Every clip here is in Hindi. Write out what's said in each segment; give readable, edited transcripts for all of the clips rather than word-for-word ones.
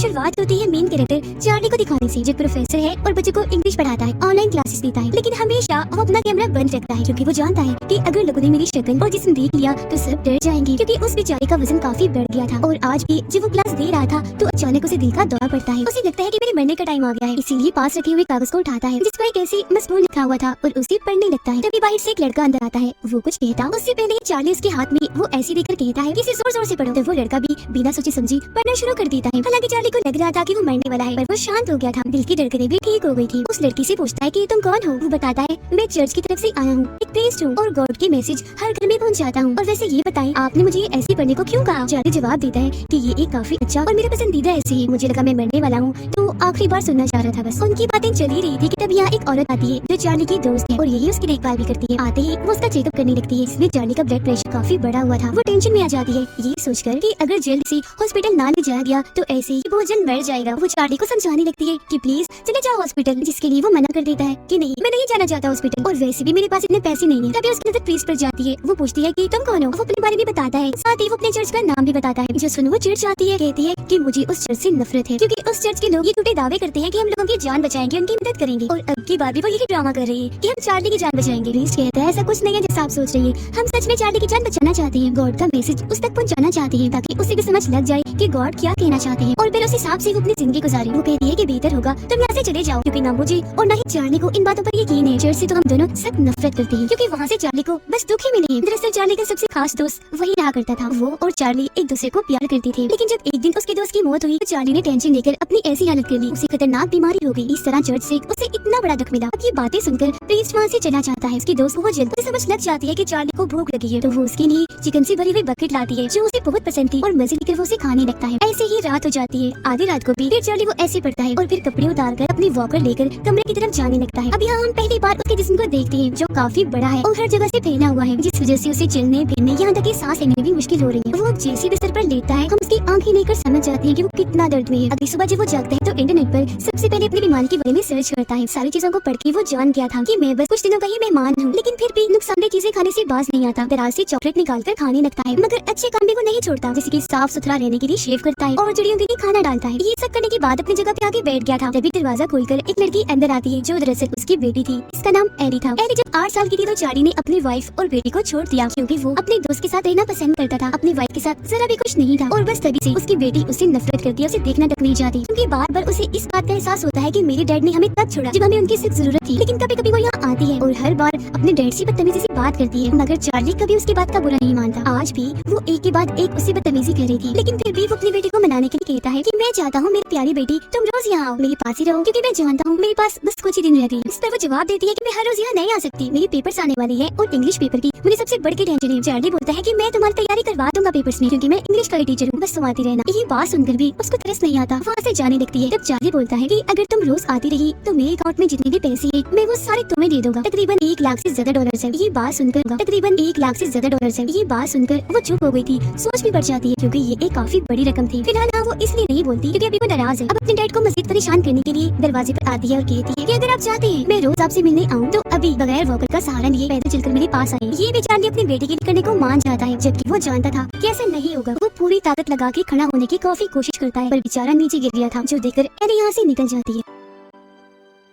शुरुआत होती है मेन कैरेक्टर चार्ली को दिखाने से, जो प्रोफेसर है और बच्चों को इंग्लिश पढ़ाता है, ऑनलाइन क्लासेस देता है, लेकिन हमेशा वो अपना कैमरा बंद रखता है क्योंकि वो जानता है कि अगर लोगों ने मेरी शक्ल और जिस्म देख लिया तो सब डर जाएंगे, क्योंकि उस बेचारे का वजन काफी बढ़ गया था। और आज भी जब वो क्लास दे रहा था तो अचानक उसे दिल का दौरा पड़ता है। उसे लगता है कि मेरे मरने का टाइम आ गया है, इसीलिए पास रखे हुए कागज को उठाता है जिस पर एक ऐसी मजमून लिखा हुआ था और उसे पढ़ने लगता है। तभी बाहर से एक लड़का अंदर आता है, वो कुछ कहता, उससे पहले चार्ली उसके हाथ में वो ऐसी देकर कहता है कि इसे जोर जोर से पढ़ो। तो वो लड़का भी बिना सोचे समझी पढ़ना शुरू कर देता है। हालांकि चार्ली को लग रहा था कि वो मरने वाला है, पर वो शांत हो गया था, दिल की धड़कनें भी ठीक हो गई थी। उस लड़की से पूछता है कि तुम कौन हो? वो बताता है मैं चर्च की तरफ से आया हूँ, एक प्रीस्ट हूँ और गॉड के मैसेज हर घर में पहुँचाता हूँ। और वैसे ये बताएं आपने मुझे ऐसे पढ़ने को क्यों कहा? चार्ली जवाब देता है कि ये एक काफी अच्छा और मेरा पसंदीदा ऐसे है, मुझे लगा मैं मरने वाला हूँ तो आखिरी बार सुनना चाह रहा था बस। उनकी बातें चली रही थी कि तब यहाँ एक औरत आती है जो चार्ली की दोस्त है और यही उसकी देखभाल भी करती है। आते ही वो उसका चेकअप करने लगती है, इसलिए चार्ली का ब्लड प्रेशर काफी बढ़ा हुआ था। वो टेंशन में आ जाती है ये सोचकर कि अगर जल्द से हॉस्पिटल ना ले जाया गया तो ऐसे ही वो जल्द मर जाएगा। वो चार्ली को समझाने लगती है कि प्लीज चले जाओ हॉस्पिटल, जिसके लिए वो मना कर देता है कि नहीं मैं नहीं जाना चाहता हॉस्पिटल और वैसे भी मेरे पास इतने पैसे नहीं है। तभी उसकी नजर प्रीस्ट पर जाती है, वो पूछती है कि तुम कौन हो? वो अपने बारे में बताता है, साथ ही वो अपने चर्च का नाम भी बताता है। जो सुन वो चिढ़ जाती है, कहती है कि मुझे उस चर्च से नफरत है क्योंकि उस चर्च के लोग ये झूठे दावे करते हैं कि हम लोगों की जान बचाएंगे, उनकी मदद करेंगे, और अब की बार भी वो यही ड्रामा कर रही है कि हम चार्ली की जान बचाएंगे। प्रीस्ट कहता है ऐसा कुछ नहीं है जैसा आप सोच रही है, हम सच में चार्ली की जान बचाना चाहते हैं, गॉड का मैसेज उस तक पहुंचाना चाहते हैं ताकि उसे भी समझ लग जाए कि गॉड क्या कहना चाहते हैं और फिर उस हिसाब से वो अपनी जिंदगी गुजारे। वो कहती है कि बेहतर होगा तुम यहाँ से चले जाओ क्योंकि ना मुझे और ना ही चार्ली को इन बातों पर यकीन है। चर्च से तो हम दोनों सख्त नफरत करते हैं क्योंकि वहाँ से चार्ली को बस दुख ही मिले। दरअसल चार्ली का सबसे खास दोस्त वही रहा करता था, वो और चार्ली एक दूसरे को प्यार करते थे, लेकिन जब एक दिन उसके दोस्त की मौत हुई तो चार्ली ने टेंशन लेकर अपनी ऐसी हालत कर ली, उसे खतरनाक बीमारी हो गई। इस तरह चर्च से उसे इतना बड़ा दुख मिला। अब ये बातें सुनकर प्रीस्ट वहाँ से चला जाता है। उसकी दोस्त को जल्दी समझ लग जाती है कि चार्ली को भूख लगी है तो वो उसके लिए चिकन से भरी हुई बकेट लाती है जो उसे बहुत पसंद थी और मजे लेकर वो उसे खाने लगता है। ऐसे ही रात हो जाती है। आधी रात को भी फिर चार्ली वो ऐसे पड़ता है और फिर कपड़े उतार कर अपनी वॉकर लेकर कमरे की तरफ जाने लगता है। अब यहाँ हम पहली बार उसके जिस्म को देखते हैं जो काफी बड़ा है और हर जगह से फैला हुआ है, जिस वजह से उसे चलने फिरने यहाँ तक कि सांस लेने में भी मुश्किल हो रही है। वो जैसे बिस्तर पर लेटता है हम उसकी आंखें लेकर समझ जाते हैं कि वो कितना दर्द में है। अगली सुबह जब वो जागता है तो इंटरनेट पर सबसे पहले अपनी बीमारी के बारे में सर्च करता है। सारी चीजों को पढ़ के वो जान गया था कि मैं बस कुछ दिनों का ही मेहमान हूँ, लेकिन फिर भी नुकसानदेह चीजें खाने से बाज नहीं आता। दराज से चॉकलेट निकाल कर खाने लगता है, मगर अच्छे काम भी वो नहीं छोड़ता, जैसे कि साफ सुथरा रहने के लिए शेव करता है और चिड़ियों के लिए खाना डालता है। ये सब करने के बाद अपनी जगह पे आके बैठ गया था। तभी दरवाजा खोलकर एक लड़की अंदर आती है जो दरअसल उसकी बेटी थी। इसका नाम एरी था। एरी जब 8 साल की थी तो चार्ली ने अपनी वाइफ और बेटी को छोड़ दिया क्योंकि वो अपने दोस्त के साथ रहना पसंद करता था, अपनी वाइफ के साथ जरा भी कुछ नहीं था। और बस तभी से उसकी बेटी उससे नफरत करती है, उसे देखना तक नहीं चाहती क्योंकि बार बार उसे इस बात का एहसास होता है कि मेरे डैड ने हमें तब छोड़ा जब हमें उनकी सिर्फ जरूरत थी। लेकिन कभी कभी वो यहाँ आती है और हर बार अपने डैड से बदतमीजी से बात करती है, मगर चार्ली कभी उसकी बात का बुरा नहीं मानता। आज भी वो एक के बाद एक उससे बदतमीजी कर रही थी, लेकिन फिर भी वो अपनी बेटी को मनाने के लिए कहता है कि मैं चाहता हूँ मेरी प्यारी बेटी तुम रोज यहाँ आओ, मेरे पास ही रहो क्योंकि मैं जानता हूँ मेरे पास बस कुछ ही दिन रह गए। इस पर वो जवाब देती है कि मैं हर रोज यहाँ नहीं आ सकती, मेरी पेपर्स आने वाली है और इंग्लिश पेपर की मुझे सबसे बड़ी टेंशन है। चार्ली बोलता है कि मैं तुम्हारी तैयारी करवा दूंगा पेपर्स में क्योंकि मैं इंग्लिश का टीचर हूँ, बस तुम आती रहना। ये बात सुनकर भी उसको तरस नहीं आता, वहाँ से जाने लगती है। तब चार्ली बोलता है कि अगर तुम रोज आती रही तो मेरे अकाउंट में जितने भी पैसे हैं मैं वो सारे तुम्हें दे दूंगा, तकरीबन 1 लाख से ज्यादा डॉलर है। ये बात सुनकर तकरीबन 1 लाख से ज्यादा डॉलर है। ये बात सुनकर वो चुप हो गई थी, सोच भी बढ़ जाती है क्योंकि ये एक काफी बड़ी रकम थी। फिलहाल वो इसलिए नहीं बोलती क्योंकि अभी वो नाराज है। अब अपने डैड को मजीद परेशान करने के लिए दरवाजे पर आती है और कहती है कि अगर आप चाहते हैं मैं रोज आपसे मिलने आऊँ तो अभी बगैर वॉकर का सहारा लिए पैदल चलकर मेरे पास आए। ये भी चार्ली अपनी बेटी के लिए करने को मान जाता है, जबकि वो जानता था कि ऐसा नहीं होगा। वो पूरी ताकत लगा के खड़ा होने की काफी कोशिश करता है पर बेचारा नीचे गिर गया था, जो देखकर एरी यहाँ से निकल जाती है।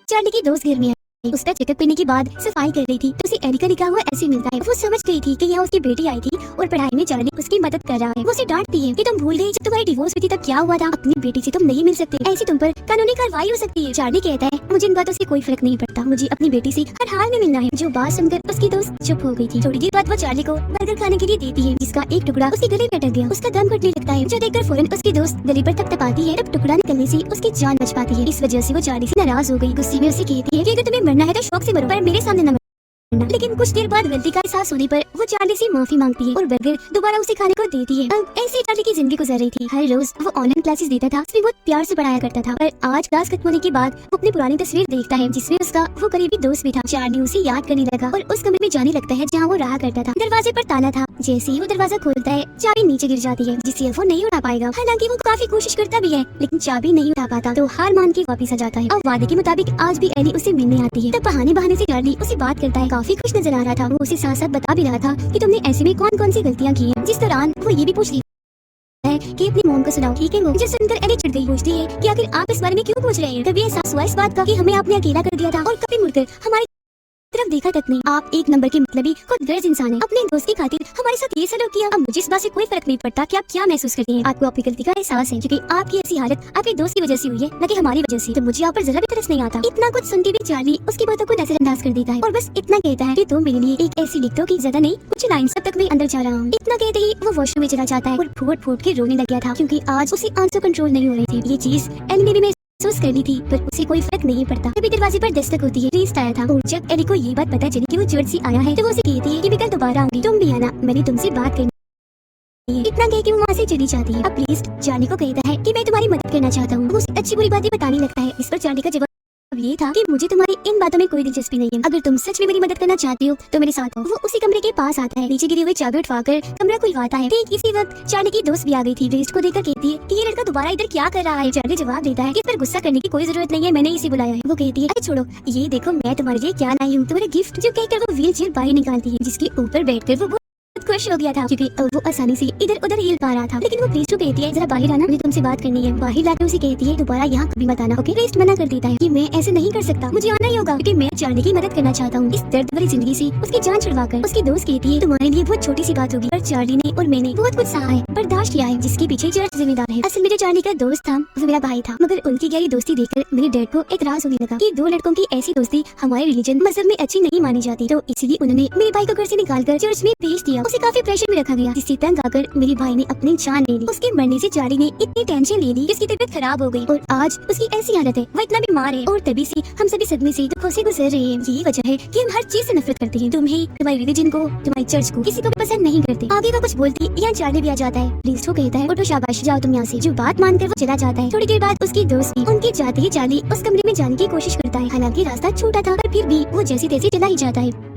चार्ली की दोस्त घर में उसका चेकअप करने के बाद सफाई कर रही थी तो उसे एरी का लिखा हुआ ऐसे मिलता है। वो समझ गई थी कि यहाँ उसकी बेटी आई थी और पढ़ाई में चार्ली उसकी मदद कर रहा है। वो उसे डांटती है कि तुम भूल गई जब तुम्हारी डिवोर्स हुई थी तब क्या हुआ था, अपनी बेटी से तुम नहीं मिल सकते, ऐसी तुम पर कानूनी कार्रवाई हो सकती है। चार्ली कहता है मुझे इन बातों से कोई फर्क नहीं पड़ता, मुझे अपनी बेटी से हर हाल में मिलना है। जो बात सुनकर उसकी दोस्त चुप हो गई थी। थोड़ी देर बाद वो चार्ली को बर्गर खाने के लिए देती है जिसका एक टुकड़ा उसके गले में अटक गया। उसका दम घुटने लगता है जो देखकर फौरन उसकी दोस्त गले पर थपथपाती है। तब टुकड़ा निकलने से उसकी जान बच पाती है। इस वजह से वो चार्ली से नाराज हो गई। गुस्से में उसे कहती है कि अगर तुम्हें मरना है तो शौक से मरो पर मेरे सामने न। लेकिन कुछ देर बाद गलती का एहसास होने पर वो चार्ली से माफी मांगती है और बर्गर दोबारा उसे खाने को देती है। अब ऐसे चार्ली की जिंदगी गुजर रही थी। हर रोज वो ऑनलाइन क्लासेस देता था, उसमें बहुत प्यार से पढ़ाया करता था, पर आज क्लास खत्म होने के बाद वो अपनी पुरानी तस्वीर देखता है जिसमें उसका वो करीबी दोस्त भी था। चार्ली उसे याद करने लगा और उस कमरे में जाने लगता है जहाँ वो रहा करता था। दरवाजे पर ताला था, जैसे ही वो दरवाजा खोलता है चाबी नीचे गिर जाती है जिसे वो नहीं उठा पाएगा। हालांकि वो काफी कोशिश करता भी है लेकिन चाबी नहीं उठा पाता तो हार मान के वापस आ जाता है। अब वादे के मुताबिक आज भी एली उसे मिलने आती है। तब बहाने से चार्ली उसे बात करता है, काफी खुश नजर आ रहा था। वो उसे साथ साथ बता भी रहा था कि तुमने ऐसे में कौन कौन सी गलतियाँ की हैं। जिस दौरान वो ये भी पूछ रही है जाके अपनी मॉम को सुनाओ, ठीक है? वो जो सुनकर एली चिढ़ गई, पूछती है कि आखिर आप इस बारे में क्यों पूछ रहे हैं? कभी एहसास हुआ इस बात का कि हमें आपने अकेला कर दिया था और कभी मुड़कर हमारी तरफ देखा तक नहीं? आप एक नंबर के मतलबी खुद गर्ज इंसान है। अपने दोस्त की खातिर हमारे साथ ये सलूक किया। अब मुझे इस बात से कोई फर्क नहीं पड़ता कि आप क्या महसूस करती हैं। आपको अपनी गलती का एहसास है, क्योंकि आपकी ऐसी हालत आपके दोस्त की वजह से हुई है, न कि हमारी वजह से। तो मुझे आप पर जरा भी तरस नहीं आता। इतना कुछ सुन के भी चार्ली उसकी बातों को नजरअंदाज कर देता है और बस इतना कहता है कि तुम मेरे लिए एक ऐसी लिख दो कि ज्यादा नहीं, कुछ लाइन सब तक मैं अंदर जा रहा हूँ। इतना कहते ही वो वॉशरूम में चला जाता है और फूट फूट के रोने लग गया था, क्योंकि आज उसे आंसू कंट्रोल नहीं हो रहे थे। ये चीज एली ने भी महसूस कर ली थी, पर उसे कोई फर्क नहीं पड़ता। कभी दरवाजे पर दस्तक होती है, प्रिस्ट आया था और जब एली को ये बात पता चली कि वो चर्च से आया है, तो वो उसे कहती है कि मैं कल दोबारा आऊंगी, तुम भी आना, मैंने तुमसे बात करनी है। इतना कह के वो वहाँ से चली जाती है। अब प्रिस्ट चार्ली को कहता है कि मैं तुम्हारी मदद करना चाहता हूँ। वो उसे अच्छी बुरी बातें बताने लगता है। इस पर चार्ली का जवाब ये था कि मुझे तुम्हारी इन बातों में कोई दिलचस्पी नहीं है। अगर तुम सच में मेरी मदद करना चाहती हो तो मेरे साथ हो। वो उसी कमरे के पास आता है, नीचे गिरी हुई चाबी उठवाकर कमरा खुलवाता है। ठीक इसी वक्त चार्ली की दोस्त भी आ गई थी। प्रिस्ट को देखकर कहती है कि ये लड़का दोबारा इधर क्या कर रहा है? चार्ली जवाब देता है कि इस पर गुस्सा करने की कोई जरूरत नहीं है, मैंने इसे बुलाया है। वो कहती है अरे छोड़ो, ये देखो मैं तुम्हारे लिए क्या लाई हूँ, तुम्हारा गिफ्ट। जो कहकर वो व्हील चेयर बाहर निकालती है, जिसके ऊपर बैठकर वो खुश हो गया था, क्योंकि वो आसानी से इधर उधर हिल पा रहा था। लेकिन वो प्रीस्ट को कहती है जरा बाहर आना, मुझे तुमसे बात करनी है। बाहर लाकर उसे कहती है दोबारा यहाँ कभी मत आना, ओके? प्रीस्ट मना कर देता है कि मैं ऐसे नहीं कर सकता, मुझे आना ही होगा, क्योंकि मैं चार्ली की मदद करना चाहता हूँ इस दर्द भरी जिंदगी से उसकी जान छुड़वाकर। उसकी दोस्त कहती है तुम्हारे लिए बहुत छोटी सी बात होगी, पर चार्ली ने और मैंने बहुत कुछ सहा है, बर्दाश्त किया है, जिसके पीछे चर्च जिम्मेदार है। असल में जो चार्ली का दोस्त था वो मेरा भाई था, मगर उनकी गहरी दोस्ती देखकर मेरे डैड को एतराज होने लगा कि दो लड़कों की ऐसी दोस्ती हमारे रिलीजन मजहब में अच्छी नहीं मानी जाती। तो इसलिए उन्होंने मेरे भाई को घर से निकालकर चर्च में भेज दिया। उसे काफी प्रेशर में रखा गया, जिससे तंग आकर मेरे भाई ने अपनी जान ले ली। उसके मरने से चार्ली ने इतनी टेंशन ले ली, इसकी तबीयत खराब हो गई और आज उसकी ऐसी हालत है, वो इतना बीमार है और तभी से हम सभी सदमे से दुखों से गुजर रहे हैं। यही वजह है कि हम हर चीज से नफरत करते हैं, तुम्हें, तुम्हारे रिलीजन को, तुम्हारी चर्च को, किसी को भी पसंद नहीं करते। आगे वो कुछ बोलती यहाँ चार्ली भी आ जाता है। प्रीस्ट को कहता है उठो शाबाश, जाओ तुम यहाँ से। जो बात मानकर वो चला जाता है। थोड़ी देर बाद उसकी दोस्त भी उनके जाते ही चार्ली उस कमरे में जाने की कोशिश करता है। हालांकि रास्ता छोटा था, पर फिर भी वो जैसी तैसी चला ही जाता है।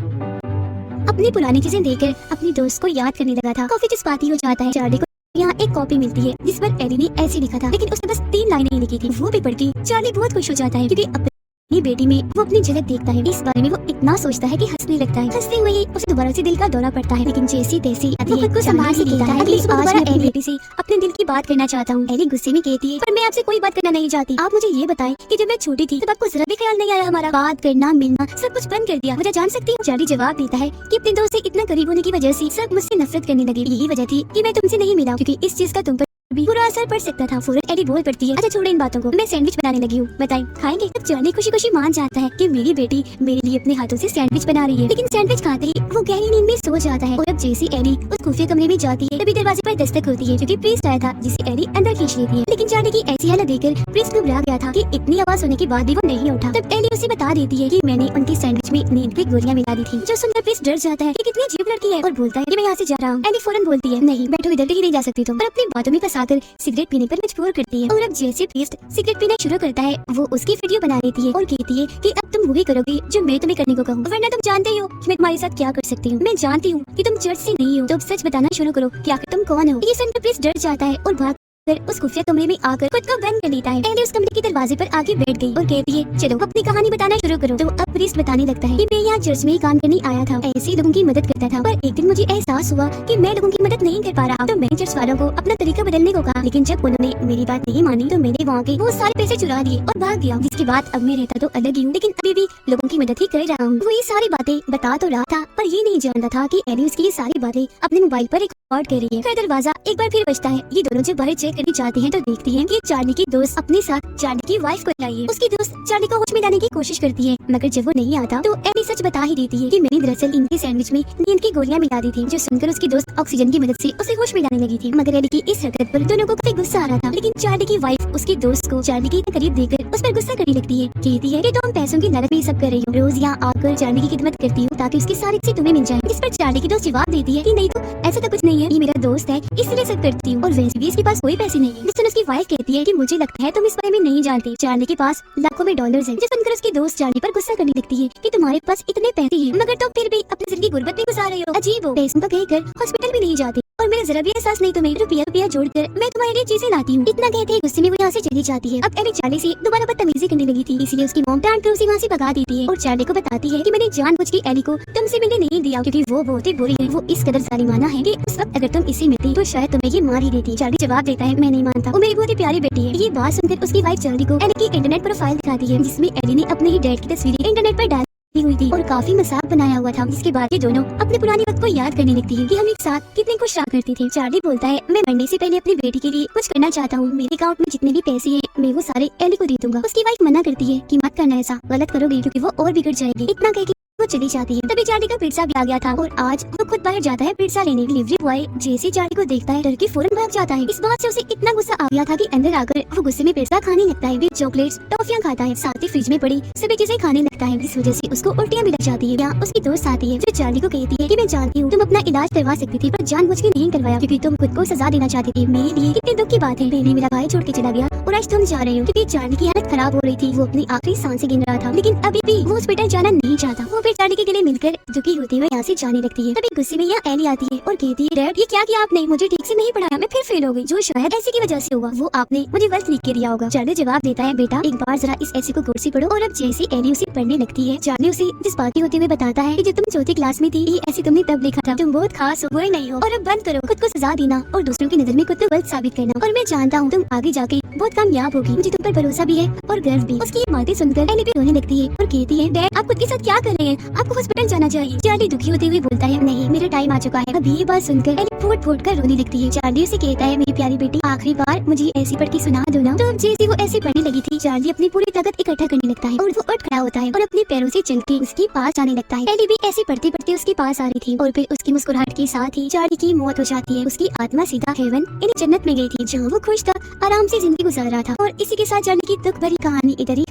अपनी पुरानी चीजें देखकर अपनी दोस्त को याद करने लगा था। काफी जज्बाती हो जाता है। चार्ली को यहाँ एक कॉपी मिलती है जिस पर एली ने ऐसे लिखा था, लेकिन उसने बस 3 लाइनें ही लिखी थी। वो भी पढ़ के चार्ली बहुत खुश हो जाता है, क्योंकि अपनी बेटी में वो अपनी झलक देखता है। इस बारे में वो इतना सोचता है कि हंसने लगता है। हंसते हुए ही उसे दोबारा से दिल का दौरा पड़ता है, लेकिन जैसी तैसी वो खुद को संभाल ही लेता है कि आज मैं अपनी बेटी से अपने दिल की बात करना चाहता हूँ। एली गुस्से में कहती है पर मैं आपसे कोई बात करना नहीं चाहती। आप मुझे ये बताएं कि जब मैं छोटी थी तब आपको जरा भी ख्याल नहीं आया हमारा? बात करना, मिलना, सब कुछ बंद कर दिया। वजह जान सकती हूँ? चार्ली जवाब देता है कि अपने दोस्त से इतना करीब होने की वजह से सब मुझसे नफरत करने लगे। यही वजह थी कि मैं तुमसे नहीं मिला, क्योंकि इस चीज का तुम पर भी बुरा असर पड़ सकता था। फौरन एली बोल पड़ती है अच्छा छोड़ो इन बातों को, मैं सैंडविच बनाने लगी हूँ, बताएं खाएंगे? तब चार्ली खुशी खुशी मान जाता है कि मेरी बेटी मेरे लिए अपने हाथों से सैंडविच बना रही है। लेकिन सैंडविच खाते ही वो गहरी नींद में सो जाता है। और अब जैसी एली उस खुफिया कमरे में जाती है, तभी दरवाजे पर दस्तक होती है, क्योंकि प्रीस्ट आया था, जिसे एली अंदर खींच लेती है। लेकिन चार्ली की ऐसी हालत देखकर प्रीस्ट घबरा गया था कि इतनी आवाज होने के बाद भी वो नहीं उठा। तब एली उसे बता देती है कि मैंने उनकी सैंडविच में नींद की गोलियां मिला दी थी। जो सुनकर प्रीस्ट डर जाता है कि कितनी अजीब लड़की है और बोलता है कि मैं यहाँ से जा रहा हूँ। एली फौरन बोलती है नहीं बैठो, इधर कहीं नहीं जा सकती तुम, और अपनी बातों में फंसाकर सिगरेट पीने पर मजबूर करती है। और अब जैसे प्रीस्ट सिगरेट पीना शुरू करता है, वो उसकी वीडियो बना लेती है और कहती है कि अब तुम वही करोगी जो मैं तुम्हें करने को कहूँ, वरना तुम जानते ही हो कि मैं तुम्हारे साथ क्या कर सकती हूँ। मैं जानती हूँ कि तुम चर्च से नहीं हो, तो अब सच बताना शुरू करो कि आखिर तुम कौन हो। ये सुनकर प्रीस्ट डर जाता है और भाग फिर उस खुफिया कमरे में आकर खुद को बंद कर लेता है। एली उस कमरे के दरवाजे पर आके बैठ गई और कहती है चलो अपनी कहानी बताना शुरू करो। तो अब प्रीस्ट बताने लगता है कि मैं यहाँ चर्च में ही काम करने आया था, ऐसे लोगों की मदद करता था, पर एक दिन मुझे एहसास हुआ कि मैं लोगों की मदद नहीं कर पा रहा। तो मैंने चर्च वालों को अपना तरीका बदलने को कहा, लेकिन जब उन्होंने मेरी बात नहीं मानी तो मैंने वहाँ के वो सारे पैसे चुरा लिए और भाग गया। जिसके बाद अब मैं रहता तो अलग ही हूँ, लेकिन अभी भी लोगों की मदद ही कर रहा हूँ। वो ये सारी बातें बता तो रहा था, पर ये नहीं जानता था कि एली उसकी ये सारी बातें अपने मोबाइल पर रिकॉर्ड कर रही है। फिर दरवाजा एक बार फिर बजता है। ये दोनों जब बाहर चेक करने जाते हैं तो देखती हैं कि चार्ली की दोस्त अपने साथ चार्ली की वाइफ को लाई है। उसकी दोस्त चार्ली को होश में लाने की कोशिश करती है, मगर जब वो नहीं आता तो एली सच बता ही देती है कि मैंने दरअसल इनके सैंडविच में नींद की गोलियां मिला दी थी। जो सुनकर उसकी दोस्त ऑक्सीजन की मदद से उसे होश में लाने लगी थी, मगर एली की इस हरकत पर दोनों को काफी गुस्सा आ रहा था। लेकिन चार्ली की वाइफ उसकी दोस्त को चार्ली के करीब देखकर उस पर गुस्सा करने लगती है। कहती है कि तुम पैसों की लालच में सब कर रही हो, रोज यहाँ आकर चार्ली की खिदमत करती हूँ ताकि उसकी सारी चीजें तुम्हें मिल जाए। इस पर चार्ली की दोस्त जवाब देती है कि नहीं तो ऐसा तो कुछ नहीं है, ये मेरा दोस्त है इसलिए सब करती हूँ, और वैसे भी इसके पास कोई पैसे नहीं है। जिस तरह उसकी वाइफ कहती है कि मुझे लगता है तुम इस बारे में नहीं जानती, चार्ली के पास लाखों में डॉलर्स हैं। जो सुनकर उसकी दोस्त चार्ली पर गुस्सा करने लगती है कि तुम्हारे पास इतने पैसे हैं मगर तुम फिर भी अपनी जिंदगी गुर्बत में गुजार रहे हो। अजीब हो, पैसों का कहकर हॉस्पिटल भी नहीं जाते और मेरा जरा भी एहसास नहीं तुम्हें रुपया रुपया जोड़कर मैं तुम्हारे लिए चीजें लाती हूँ। इतना कहते हैं गुस्से में वो यहाँ से चली जाती है। अब एली चार्ली से दोबारा बदतमीजी करने लगी थी, इसलिए उसकी मॉम डांट कर उसे वहाँ से भगा देती है और चार्ली को बताती है कि मैंने जानबूझ के एली को तुमसे मिलने नहीं दिया क्योंकि वो बहुत ही बुरी है। वो इस कदर जालिमाना है कि उस वक्त अगर तुम इसे मिलती तो शायद तुम्हें ये मार ही देती। चार्ली जवाब देता है मैं नहीं मानता, वो मेरी बहुत ही प्यारी बेटी है। ये बात सुनकर उसकी वाइफ चार्ली को एली की इंटरनेट प्रोफाइल दिखाती है जिसमें एली ने अपने ही डैड की तस्वीरें इंटरनेट पर डाल हुई थी और काफी मजाक बनाया हुआ था। जिसके बाद ये दोनों अपने पुराने वक्त को याद करने लगती है कि हम एक साथ कितने खुश रहा करते थे। चार्ली बोलता है मैं मरने से पहले अपनी बेटी के लिए कुछ करना चाहता हूँ, मेरे अकाउंट में जितने भी पैसे हैं मैं वो सारे एली को दे दूंगा। उसकी वाइफ मना करती है कि मत करना, ऐसा गलत करोगे क्योंकि वो और बिगड़ जाएगी। इतना कह के वो चली जाती है। तभी चार्ली का पिज्जा भी आ गया था और आज वो खुद बाहर जाता है पिज्जा लेने। डिलीवरी बॉय जैसे चार्ली को देखता है डर के फौरन भाग जाता है। इस बात से उसे इतना गुस्सा आ गया था कि अंदर आकर वो गुस्से में पिज्जा खाने लगता है। फिर चॉकलेट्स टॉफियां खाता है, साथ ही फ्रिज में पड़ी सभी चीजें खाने लगता है। इस वजह से उसको उल्टियां भी लग जाती है। यहाँ उसकी दोस्त आती है जो चार्ली को कहती है कि मैं जानती हूँ तुम अपना इलाज करवा सकती थी पर जानबूझ के नहीं करवाया क्योंकि तुम खुद को सजा देना चाहती थी। मेरे लिए कितने दुख की बात है, पहले मेरा भाई छोड़ के चला गया और आज तुम जा रहे हो। क्योंकि चार्ली की हालत खराब हो रही थी, वो अपनी आखिरी सांसें गिन रहा था लेकिन अभी भी वो हॉस्पिटल जाना नहीं चाहता। वो फिर चार्ली के गले मिलकर दुखी होती हुए यहाँ से जाने लगती है। तभी गुस्से में यहाँ एली आती है और कहती है डैड ये क्या किया आपने, मुझे ठीक से नहीं पढ़ाया, मैं फिर फेल हो गई। जो शायद ऐसे की वजह से हुआ, वो आपने मुझे वर्क लिख के दिया होगा। चार्ली जवाब देता है बेटा एक बार जरा इस ऐसे को गौर से पढ़ो। और अब जैसे एली उसे पढ़ने लगती है चार्ली उसे जज्बाती होते हुए बताता है कि जब तुम चौथी क्लास में थी ये ऐसे तुमने तब लिखा था, तुम बहुत खास हो, बुरे नहीं हो और अब बंद करो खुद को सजा देना और दूसरों की नजर में खुद को गलत साबित करना। और मैं जानता हूँ तुम आगे जाके बहुत कामयाब होगी, मुझे तुम पर भरोसा भी है और गर्व भी। उसकी ये बातें सुनकर एली भी रोने लगती है और कहती है डैड आप खुद के साथ क्या कर रहे हैं, आपको हॉस्पिटल जाना चाहिए। चार्ली दुखी होते हुए बोलता है नहीं मेरा टाइम आ चुका है। अभी ये बात सुनकर एली फूट फूट कर रोने लगती है। चार्ली उसे कहता है मेरी प्यारी बेटी आखिरी बार मुझे ऐसी पढ़ के सुना दो ना। तो अब जैसे वो ऐसे पढ़ने लगी थी चार्ली अपनी पूरी ताकत इकट्ठा करने लगता है और वो उठ खड़ा होता है और अपने पैरों से चल के उसके पास आने लगता है। एली भी ऐसे पढ़ते पढ़ते उसके पास आ रही थी और फिर उसकी मुस्कुराहट के साथ ही चार्ली की मौत हो जाती है। उसकी आत्मा सीधा हेवन यानी जन्नत में गई थी जहाँ वो खुश था, आराम से जिंदगी गुजार रहा था। और इसी के साथ चार्ली की दुख भरी कहानी इधर ही